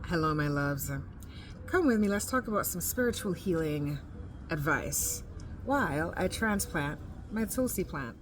Hello, my loves. Come with me, let's talk about some spiritual healing advice while I transplant my Tulsi plant.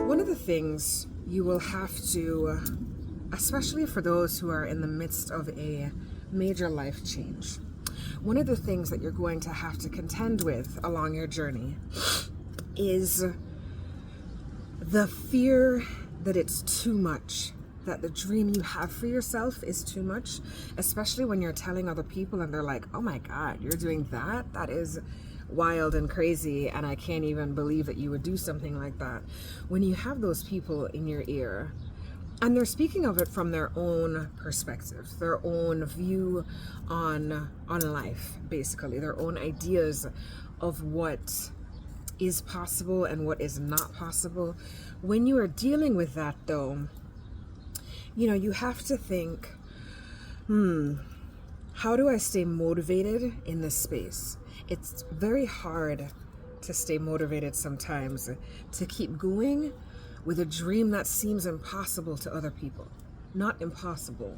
One of the things you will have to, especially for those who are in the midst of a major life change, one of the things that you're going to have to contend with along your journey is the fear that it's too much, that the dream you have for yourself is too much, especially when you're telling other people and they're like, oh my God, you're doing that? That is wild and crazy, and I can't even believe that you would do something like that. When you have those people in your ear, and they're speaking of it from their own perspective, their own view on life, basically, their own ideas of what is possible and what is not possible. When you are dealing with that, though, you have to think, how do I stay motivated in this space? It's very hard to stay motivated sometimes, to keep going with a dream that seems impossible to other people. Not impossible.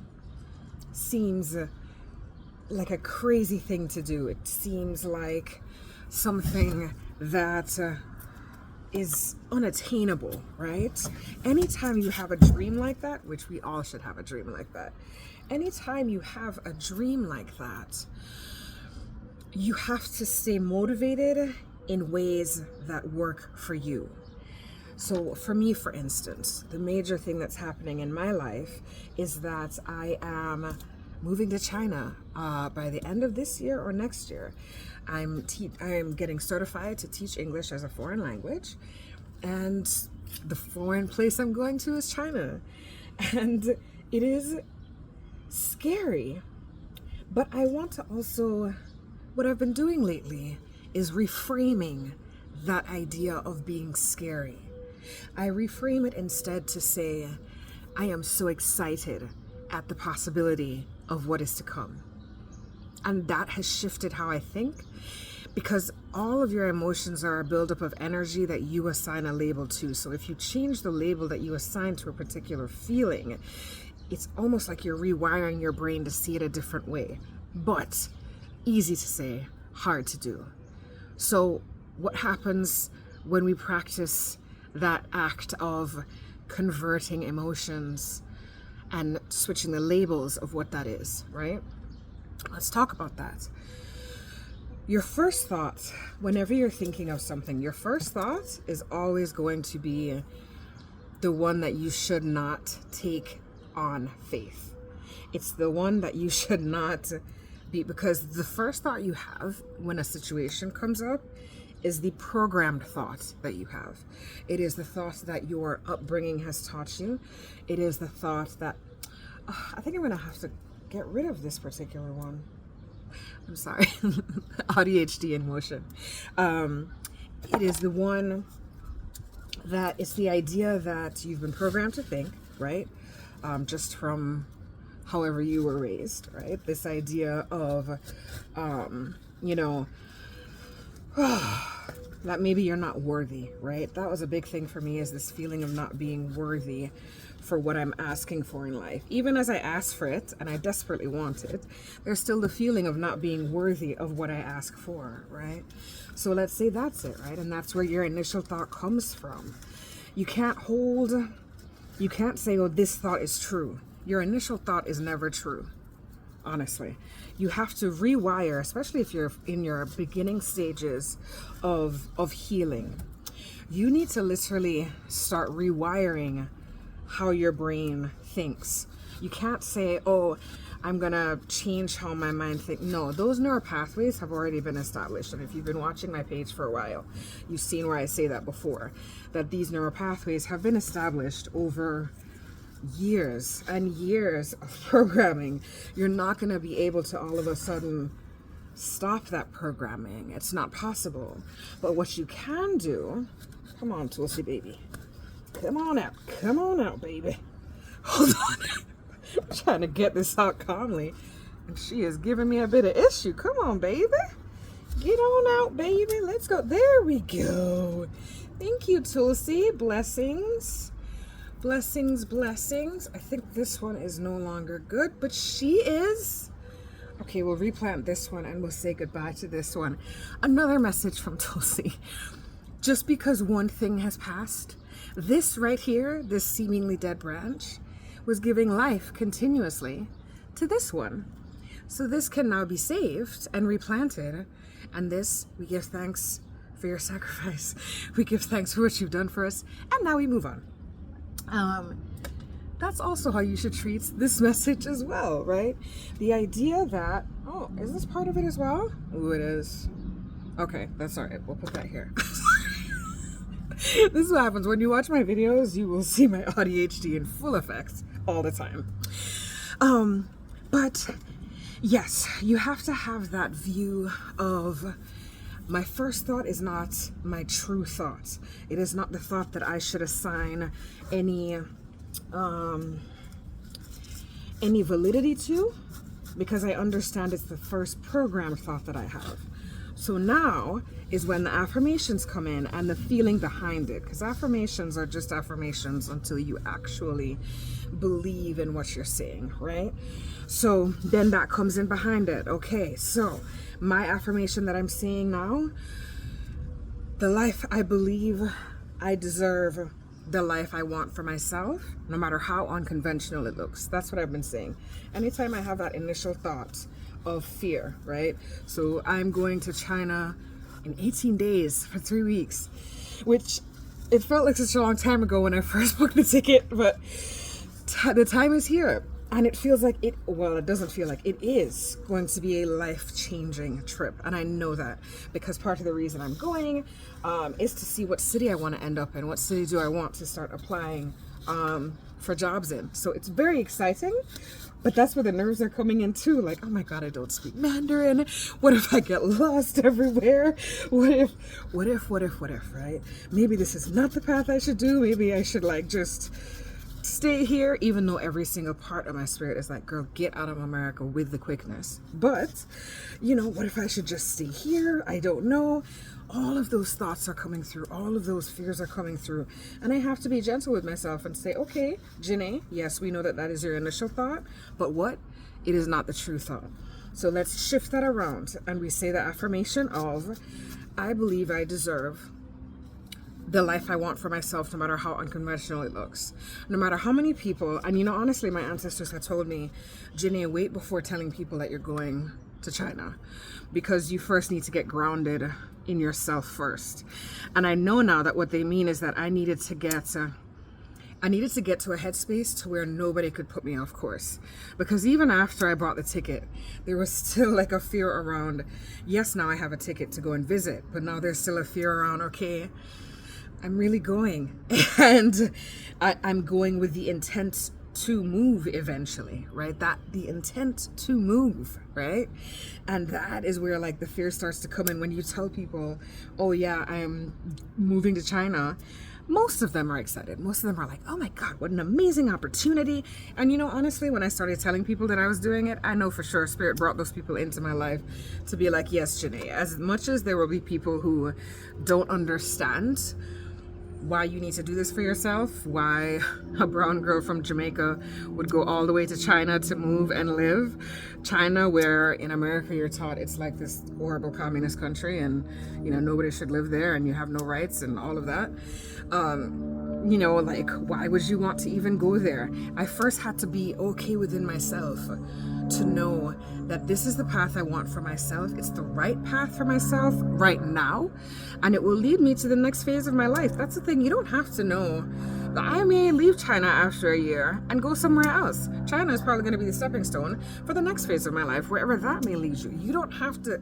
Seems like a crazy thing to do. It seems like something that is unattainable, right? Anytime you have a dream like that, which we all should have a dream like that, anytime you have a dream like that, you have to stay motivated in ways that work for you. So for me, for instance, the major thing that's happening in my life is that I am moving to China by the end of this year or next year. I am getting certified to teach English as a foreign language, and the foreign place I'm going to is China. And it is scary, but I want to also, what I've been doing lately is reframing that idea of being scary. I reframe it instead to say, I am so excited at the possibility of what is to come. And that has shifted how I think, because all of your emotions are a buildup of energy that you assign a label to. So if you change the label that you assign to a particular feeling, it's almost like you're rewiring your brain to see it a different way. But easy to say, hard to do. So what happens when we practice that act of converting emotions and switching the labels of what that is, right? Let's talk about that. Your first thought, whenever you're thinking of something, your first thought is always going to be the one that you should not take on faith. It's the one that you should not be, because the first thought you have when a situation comes up is the programmed thought that you have. It is the thought that your upbringing has taught you. It is the thought that, I think I'm gonna have to get rid of this particular one. I'm sorry, ADHD in motion. It is the one that it's the idea that you've been programmed to think, right? Just from however you were raised, right? This idea of, that maybe you're not worthy, right? That was a big thing for me, is this feeling of not being worthy for what I'm asking for in life. Even as I ask for it and I desperately want it, there's still the feeling of not being worthy of what I ask for, right? So let's say that's it, right? And that's where your initial thought comes from. You can't say, oh, this thought is true. Your initial thought is never true. Honestly, you have to rewire, especially if you're in your beginning stages of healing. You need to literally start rewiring how your brain thinks. You can't say, oh, I'm gonna change how my mind thinks. No, those neural pathways have already been established. And if you've been watching my page for a while, you've seen where I say that before, that these neural pathways have been established over years and years of programming. You're not going to be able to all of a sudden stop that programming. It's not possible. But what you can do, come on, Tulsi baby. Come on out, baby. Hold on. trying to get this out calmly. And she is giving me a bit of issue. Come on, baby. Get on out, baby. Let's go. There we go. Thank you, Tulsi. Blessings. Blessings, blessings. I think this one is no longer good, but she is. Okay, we'll replant this one and we'll say goodbye to this one. Another message from Tulsi. Just because one thing has passed, this right here, this seemingly dead branch, was giving life continuously to this one. So this can now be saved and replanted. And this, we give thanks for your sacrifice. We give thanks for what you've done for us. And now we move on. That's also how you should treat this message as well, right? The idea that, oh, is this part of it as well? Oh, it is. Okay, that's all right. We'll put that here. This is what happens when you watch my videos. You will see my ADHD in full effect all the time. But yes, you have to have that view of my first thought is not my true thought. It is not the thought that I should assign any validity to, because I understand it's the first programmed thought that I have. So now is when the affirmations come in and the feeling behind it, because affirmations are just affirmations until you actually believe in what you're saying, right? So then that comes in behind it. Okay, so my affirmation that I'm saying now, the life I believe I deserve, the life I want for myself, no matter how unconventional it looks. That's what I've been saying. Anytime I have that initial thought of fear, right? So I'm going to China in 18 days for 3 weeks, which it felt like such a long time ago when I first booked the ticket, but the time is here. And it feels like it doesn't feel like it is going to be a life-changing trip. And I know that because part of the reason I'm going is to see what city I want to end up in. What city do I want to start applying for jobs in? So it's very exciting, but that's where the nerves are coming in too. Like, oh my God, I don't speak Mandarin. What if I get lost everywhere? What if, right? Maybe this is not the path I should do. Maybe I should just stay here, even though every single part of my spirit is like, girl, get out of America with the quickness. But, what if I should just stay here? I don't know. All of those thoughts are coming through. All of those fears are coming through. And I have to be gentle with myself and say, okay, Janae, yes, we know that that is your initial thought, but what? It is not the true thought. So let's shift that around. And we say the affirmation of, I believe I deserve the life I want for myself, no matter how unconventional it looks. No matter how many people, and honestly, my ancestors had told me, Janae, wait before telling people that you're going to China, because you first need to get grounded in yourself first. And I know now that what they mean is that I needed to get to a headspace to where nobody could put me off course. Because even after I bought the ticket, there was still a fear around, yes, now I have a ticket to go and visit, but now there's still a fear around, okay, I'm really going, and I'm going with the intent to move eventually, right? The intent to move, right? And that is where the fear starts to come in when you tell people, oh yeah, I'm moving to China. Most of them are excited. Most of them are like, oh my God, what an amazing opportunity. And honestly, when I started telling people that I was doing it, I know for sure Spirit brought those people into my life to be like, yes, Janae, as much as there will be people who don't understand why you need to do this for yourself, why a brown girl from Jamaica would go all the way to China to move and live. China, where in America you're taught it's like this horrible communist country and nobody should live there and you have no rights and all of that. Why would you want to even go there? I first had to be okay within myself to know that this is the path I want for myself. It's the right path for myself right now, and it will lead me to the next phase of my life. That's the thing. You don't have to know that I may leave China after a year and go somewhere else. China is probably going to be the stepping stone for the next phase of my life, wherever that may lead you. You don't have to.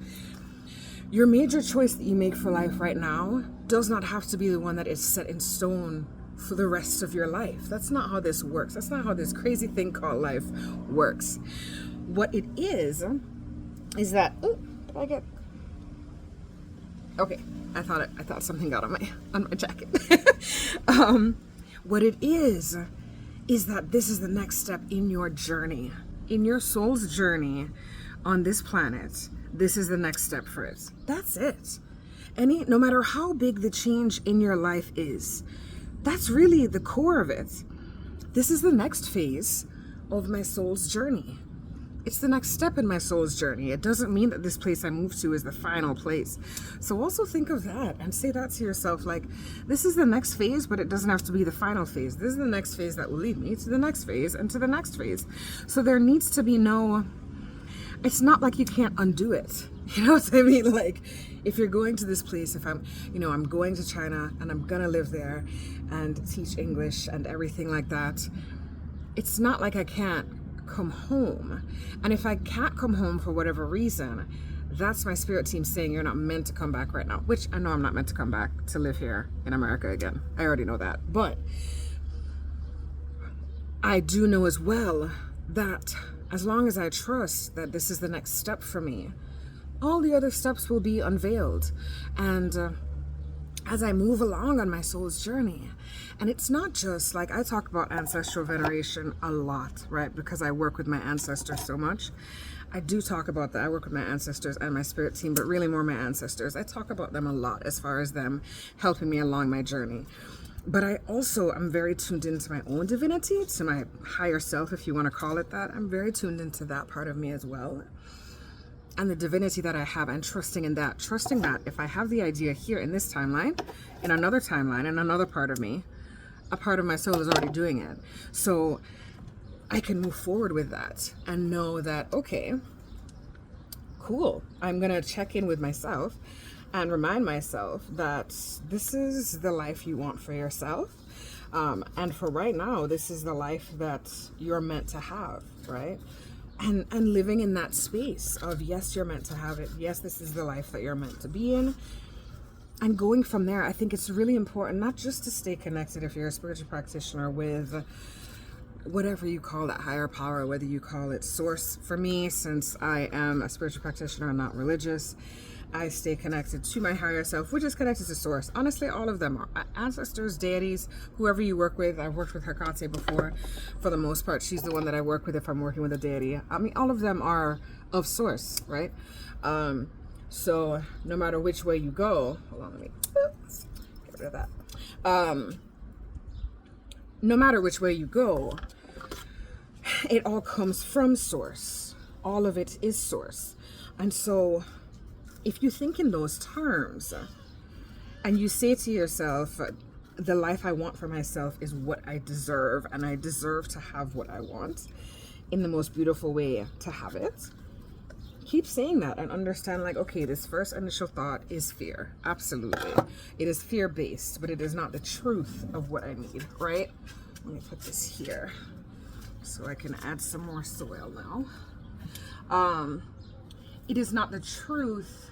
Your major choice that you make for life right now does not have to be the one that is set in stone for the rest of your life. That's not how this works. That's not how this crazy thing called life works. What it is that, okay, I thought something got on my jacket. What it is is that this is the next step in your journey, in your soul's journey on this planet. This is the next step for it. That's it. No matter how big the change in your life is, that's really the core of it. This is the next phase of my soul's journey. It's the next step in my soul's journey. It doesn't mean that this place I move to is the final place. So also think of that and say that to yourself, like, this is the next phase, but it doesn't have to be the final phase. This is the next phase that will lead me to the next phase and to the next phase. So there needs to be it's not like you can't undo it. You know what I mean? Like, if you're going to this place, if I'm going to China and I'm gonna live there and teach English and everything like that, it's not like I can't come home. And if I can't come home for whatever reason, that's my spirit team saying you're not meant to come back right now, which I know I'm not meant to come back to live here in America again. I already know that. But I do know as well that as long as I trust that this is the next step for me, all the other steps will be unveiled. And as I move along on my soul's journey, and it's not just like, I talk about ancestral veneration a lot, right? Because I work with my ancestors so much. I do talk about that. I work with my ancestors and my spirit team, but really more my ancestors. I talk about them a lot as far as them helping me along my journey. But I also am very tuned into my own divinity, to my higher self, if you want to call it that. I'm very tuned into that part of me as well. And the divinity that I have, and trusting in that. Trusting that if I have the idea here in this timeline, in another timeline, in another part of me, a part of my soul is already doing it. So I can move forward with that and know that, okay, cool. I'm going to check in with myself and remind myself that this is the life you want for yourself. And for right now, this is the life that you're meant to have, right? And living in that space of, yes, you're meant to have it. Yes, this is the life that you're meant to be in. And going from there, I think it's really important not just to stay connected, if you're a spiritual practitioner, with whatever you call that higher power, whether you call it source. For me, since I am a spiritual practitioner and not religious, I stay connected to my higher self, which is connected to source. Honestly, all of them are ancestors, deities, whoever you work with. I've worked with Hecate before. For the most part, she's the one that I work with if I'm working with a deity. I mean, all of them are of source, right? So no matter which way you go, hold on, let me get rid of that. No matter which way you go, it all comes from source. All of it is source. And so if you think in those terms and you say to yourself, the life I want for myself is what I deserve, and I deserve to have what I want in the most beautiful way to have it, keep saying that and understand, like, okay, this first initial thought is fear. Absolutely. It is fear-based, but it is not the truth of what I need, right? Let me put this here so I can add some more soil now. It is not the truth,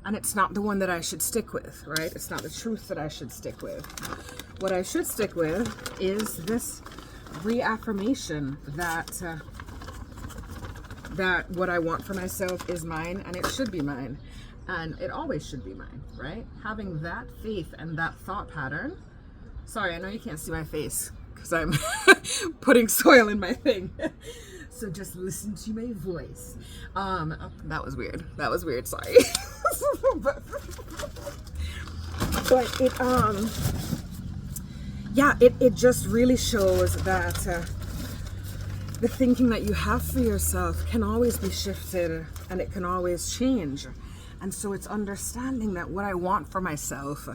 and it's not the one that I should stick with, right? It's not the truth that I should stick with. What I should stick with is this reaffirmation that that what I want for myself is mine, and it should be mine, and it always should be mine, right? Having that faith and that thought pattern. Sorry, I know you can't see my face because I'm putting soil in my thing. So just listen to my voice. That was weird. That was weird. Sorry. but it yeah, it just really shows that the thinking that you have for yourself can always be shifted, and it can always change. And so it's understanding that what I want for myself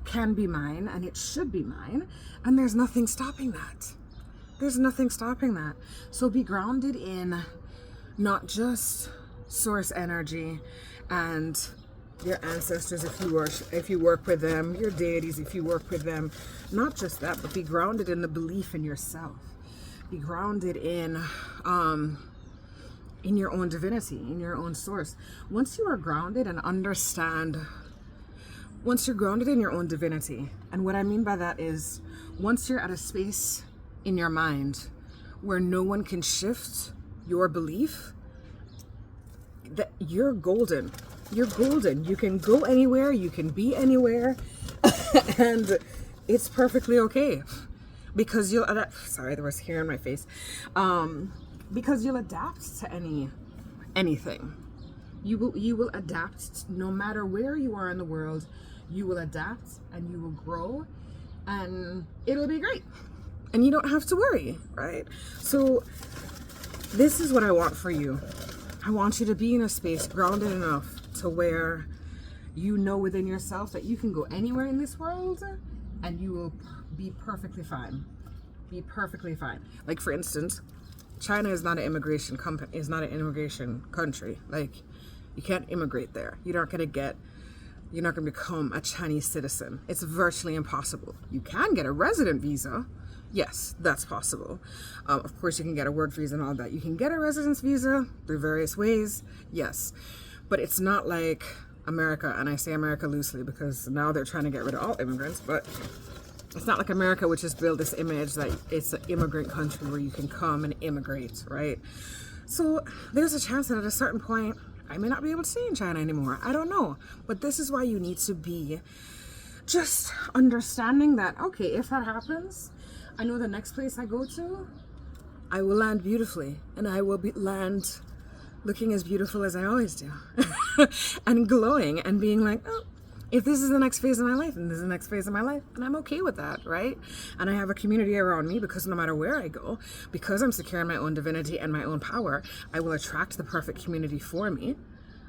can be mine, and it should be mine, and there's nothing stopping that. There's nothing stopping that. So be grounded in not just source energy and your ancestors if you work with them, your deities if you work with them. Not just that, but be grounded in the belief in yourself. Be grounded in your own divinity, in your own source. Once you are grounded and understand, once you're grounded in your own divinity, and what I mean by that is once you're at a space in your mind where no one can shift your belief, that you're golden. You're golden. You can go anywhere, you can be anywhere, and It's perfectly okay, because you'll adapt. Sorry, there was hair in my face. Because you'll adapt to anything. You will adapt no matter where you are in the world. You will adapt and you will grow, and it'll be great. And you don't have to worry, right? So this is what I want for you. I want you to be in a space grounded enough to where you know within yourself that you can go anywhere in this world and you will be perfectly fine. Be perfectly fine. Like, for instance, China is not an immigration company, is not an immigration country. Like, you can't immigrate there. You're not going to become a Chinese citizen. It's virtually impossible. You can get a resident visa. Yes, that's possible. Of course, you can get a work visa and all that. You can get a residence visa through various ways. Yes. But it's not like America, and I say America loosely because now they're trying to get rid of all immigrants, but it's not like America, which has built this image that it's an immigrant country where you can come and immigrate, right? So there's a chance that at a certain point, I may not be able to stay in China anymore. I don't know. But this is why you need to be just understanding that, okay, if that happens, I know the next place I go to, I will land beautifully, and I will land looking as beautiful as I always do and glowing and being like, oh, if this is the next phase of my life, and this is the next phase of my life, and I'm okay with that, right? And I have a community around me, because no matter where I go, because I'm secure in my own divinity and my own power, I will attract the perfect community for me.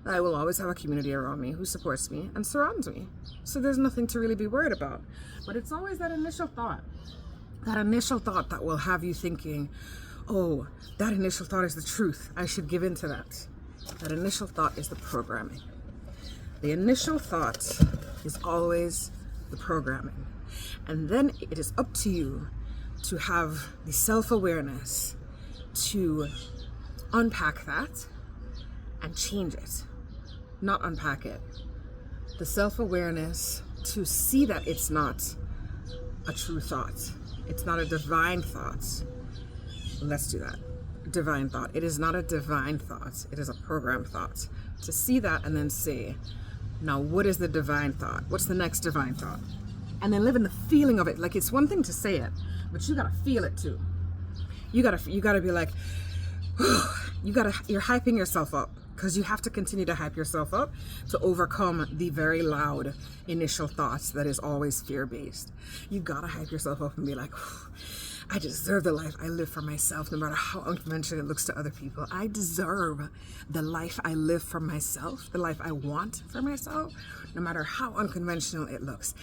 I will always have a community around me who supports me and surrounds me. So there's nothing to really be worried about. But it's always that initial thought that will have you thinking, oh, that initial thought is the truth. I should give in to that. That initial thought is the programming. The initial thought is always the programming. And then it is up to you to have the self-awareness to unpack that and change it. Not unpack it. The self-awareness to see that it's not a true thought. It's not a divine thought. Let's do that. Divine thought. It is not a divine thought. It is a programmed thought. To see that and then say, now what is the divine thought? What's the next divine thought? And then live in the feeling of it. Like, it's one thing to say it, but you gotta feel it too. You gotta be like, you're hyping yourself up, because you have to continue to hype yourself up to overcome the very loud initial thoughts that is always fear-based. You gotta hype yourself up and be like, I deserve the life I live for myself, no matter how unconventional it looks to other people. I deserve the life I live for myself, the life I want for myself, no matter how unconventional it looks.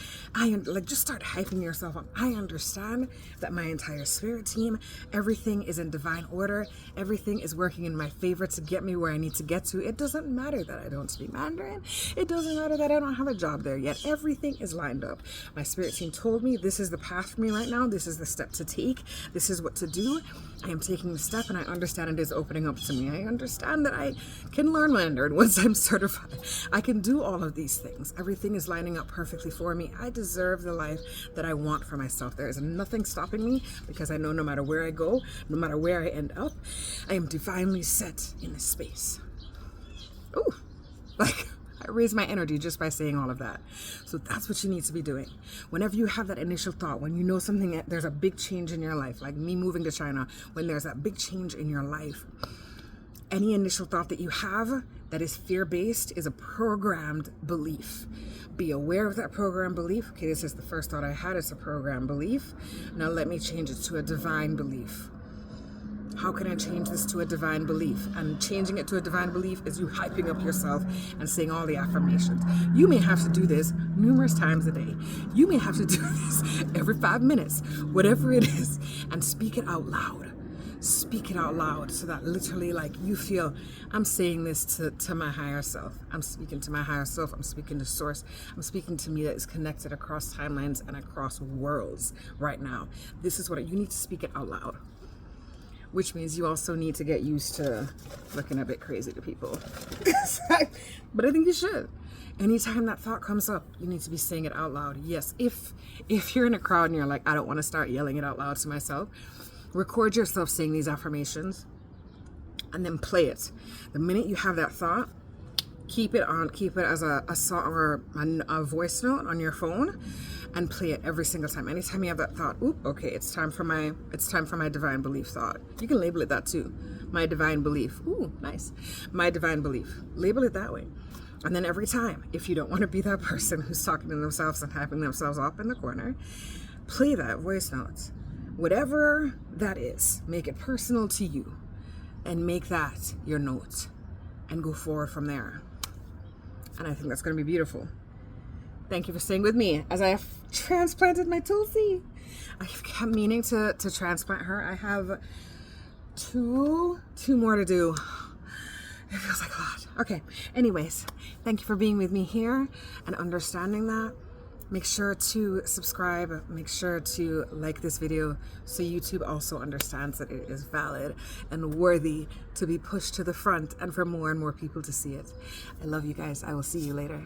Just start hyping yourself up. I understand that my entire spirit team, everything is in divine order. Everything is working in my favor to get me where I need to get to. It doesn't matter that I don't speak Mandarin. It doesn't matter that I don't have a job there yet. Everything is lined up. My spirit team told me this is the path for me right now. This is the step to take. This is what to do. I am taking the step, and I understand it is opening up to me. I understand that I can learn Mandarin once I'm certified. I can do all of these things. Everything is lining up perfectly for me. I deserve the life that I want for myself. There is nothing stopping me, because I know no matter where I go, no matter where I end up, I am divinely set in this space. Ooh, I raise my energy just by saying all of that. So that's what you need to be doing. Whenever you have that initial thought, when you know something, there's a big change in your life, like me moving to China, when there's that big change in your life, any initial thought that you have that is fear-based is a programmed belief. Be aware of that programmed belief. Okay, this is the first thought I had. It's a programmed belief. Now let me change it to a divine belief. How can I change this to a divine belief? And changing it to a divine belief is you hyping up yourself and saying all the affirmations. You may have to do this numerous times a day. You may have to do this every 5 minutes, whatever it is, and speak it out loud. Speak it out loud so that literally, like, you feel, I'm saying this to my higher self. I'm speaking to my higher self. I'm speaking to source. I'm speaking to me that is connected across timelines and across worlds right now. This is what you need to speak it out loud. Which means you also need to get used to looking a bit crazy to people. But I think you should. Anytime that thought comes up, you need to be saying it out loud. Yes, if you're in a crowd and you're like, I don't want to start yelling it out loud to myself, record yourself saying these affirmations and then play it. The minute you have that thought, keep it as a song or a voice note on your phone, and play it every single time. Anytime you have that thought, oop, okay, it's time for my divine belief thought. You can label it that too. My divine belief. Ooh, nice. My divine belief. Label it that way. And then every time, if you don't want to be that person who's talking to themselves and hyping themselves up in the corner, play that voice note. Whatever that is, make it personal to you and make that your note and go forward from there. And I think that's going to be beautiful. Thank you for staying with me as I have transplanted my Tulsi. I kept meaning to transplant her. I have two more to do. It feels like a lot. Okay, anyways, thank you for being with me here and understanding that. Make sure to subscribe, make sure to like this video so YouTube also understands that it is valid and worthy to be pushed to the front and for more and more people to see it. I love you guys. I will see you later.